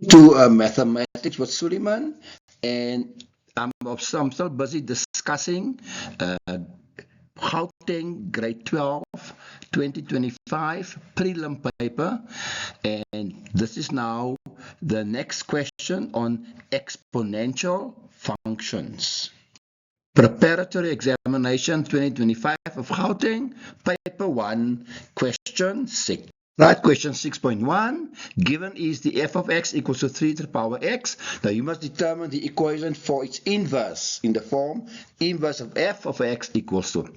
To mathematics with Suleiman, and I'm still busy discussing uh, Gauteng grade 12 2025 prelim paper, and this is now the next question on exponential functions. Preparatory examination 2025 of Gauteng, paper 1, question 6. Right, question 6.1, given is the f of x equals to 3 to the power x. Now you must determine the equation for its inverse in the form inverse of f of x equals to.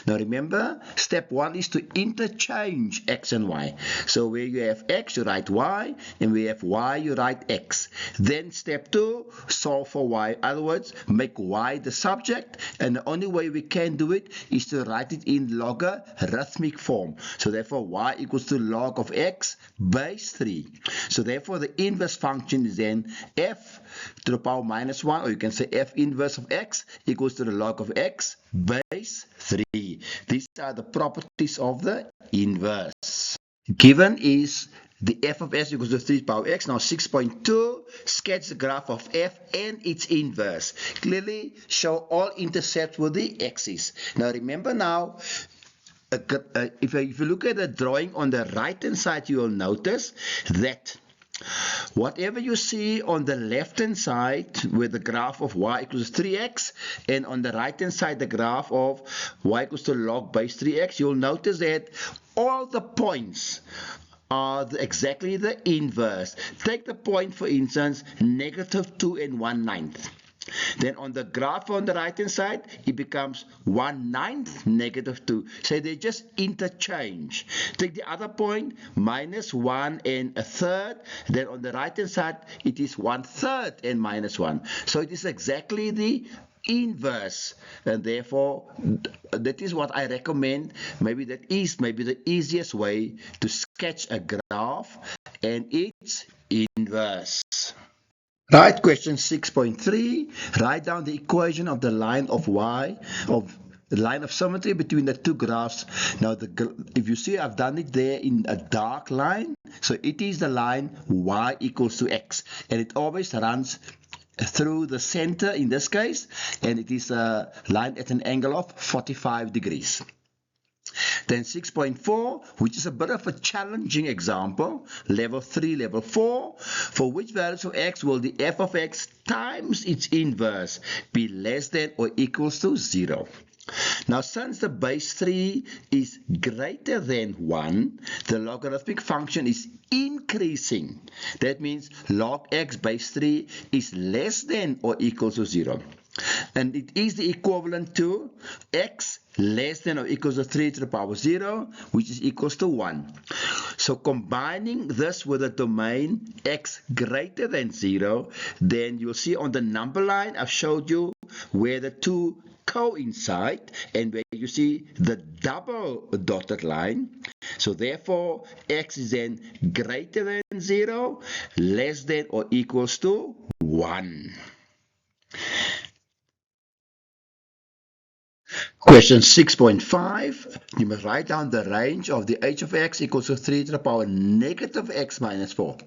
Now remember, step 1 is to interchange x and y. So where you have x, you write y, and where you have y, you write x. Then step 2, solve for y. In other words, make y the subject, and the only way we can do it is to write it in logarithmic form. So therefore, y equals to log of x base 3. So therefore, the inverse function is then f to the power minus 1, or you can say f inverse of x equals to the log of x base 3. These are the properties of the inverse. Given is the f of s equals to 3 to the power x. Now 6.2, sketch the graph of f and its inverse. Clearly show all intercepts with the axis. Now remember now, if you look at the drawing on the right hand side, you will notice that whatever you see on the left hand side with the graph of y equals 3x, and on the right hand side the graph of y equals to log base 3x, you'll notice that all the points are exactly the inverse. Take the point, for instance, negative 2 and 1/9. Then on the graph on the right hand side, it becomes 1/9 negative 2. So they just interchange. Take the other point, minus 1 and 1/3. Then on the right hand side, it is 1/3 and minus 1. So it is exactly the inverse, and therefore that is what I recommend. Maybe that is the easiest way to sketch a graph and its inverse. Right, question 6.3, write down the equation of the line of y, of the line of symmetry between the two graphs. Now, if you see, I've done it there in a dark line. So it is the line y equals to x, and it always runs through the center in this case, and it is a line at an angle of 45 degrees. Then 6.4, which is a bit of a challenging example, level 3, level 4, for which values of x will the f of x times its inverse be less than or equals to 0? Now, since the base 3 is greater than 1, the logarithmic function is increasing. That means log x base 3 is less than or equal to 0. And it is the equivalent to x less than or equals to 3 to the power 0, which is equals to 1. So combining this with the domain x greater than 0, then you'll see on the number line I've showed you where the two coincide and where you see the double dotted line. So therefore x is then greater than 0, less than or equals to 1. Question 6.5, you must write down the range of the h of x equals to 3 to the power negative x minus 4.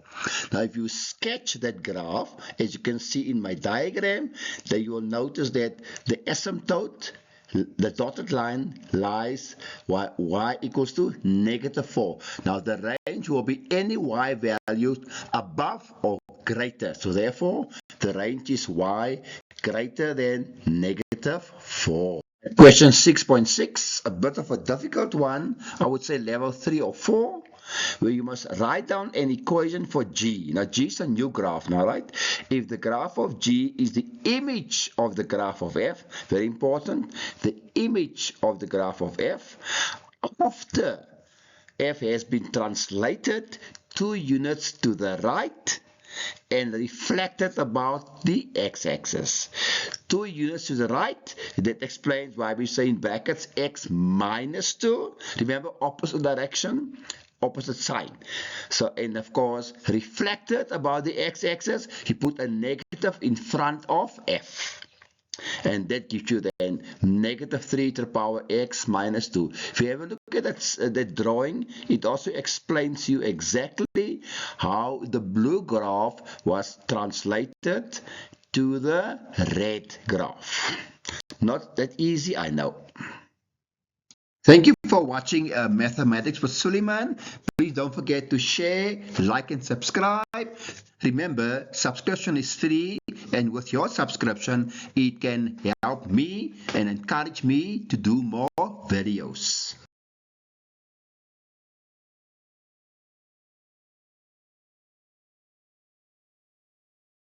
Now if you sketch that graph, as you can see in my diagram, then you will notice that the asymptote, the dotted line, lies y equals to negative 4. Now the range will be any y value above or greater. So therefore, the range is y greater than negative 4. Question 6.6, a bit of a difficult one, I would say level 3 or 4, where you must write down an equation for g. Now g is a new graph now, right? If the graph of g is the image of the graph of f, very important, the image of the graph of f, after f has been translated 2 units to the right and reflected about the x-axis. 2 units to the right, that explains why we say in brackets x minus 2. Remember, opposite direction, opposite sign. So, and of course, reflected about the x-axis, he put a negative in front of f. and that gives you then negative 3 to the power x minus 2. If you have a look at that drawing, it also explains you exactly how the blue graph was translated to the red graph. Not that easy, I know. Thank you for watching Mathematics with Suleiman. Please don't forget to share, like, and subscribe. Remember, subscription is free, and with your subscription, it can help me and encourage me to do more videos.